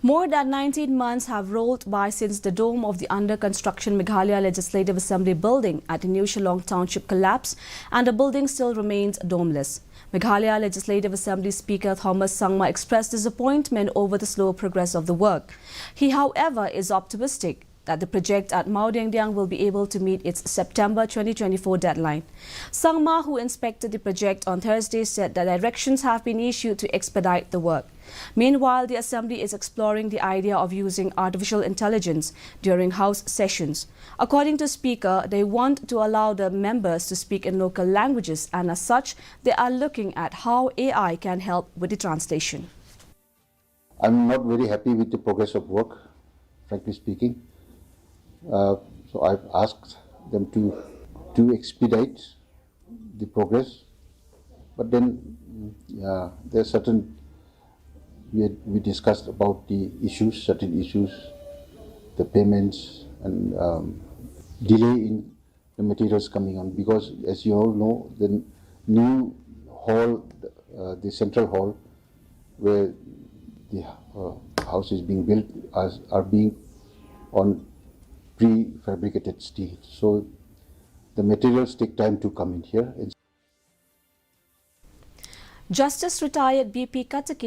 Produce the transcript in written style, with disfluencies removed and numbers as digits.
More than 19 months have rolled by since the dome of the under-construction Meghalaya Legislative Assembly building at New Shillong Township collapsed and the building still remains domeless. Meghalaya Legislative Assembly Speaker Thomas Sangma expressed disappointment over the slow progress of the work. He, however, is optimistic that the project at Maodiangdiang will be able to meet its September 2024 deadline. Sangma, who inspected the project on Thursday, said that directions have been issued to expedite the work. Meanwhile, the Assembly is exploring the idea of using artificial intelligence during House sessions. According to Speaker, they want to allow the members to speak in local languages, and as such, they are looking at how AI can help with the translation. I'm not very happy with the progress of work, frankly speaking. So I've asked them to expedite the progress, but then there are certain, we discussed about the issues, certain issues, the payments and delay in the materials coming on, because as you all know, the new hall, the central hall where the house is being built are being on prefabricated steel. So the materials take time to come in here. Justice retired BP Kataki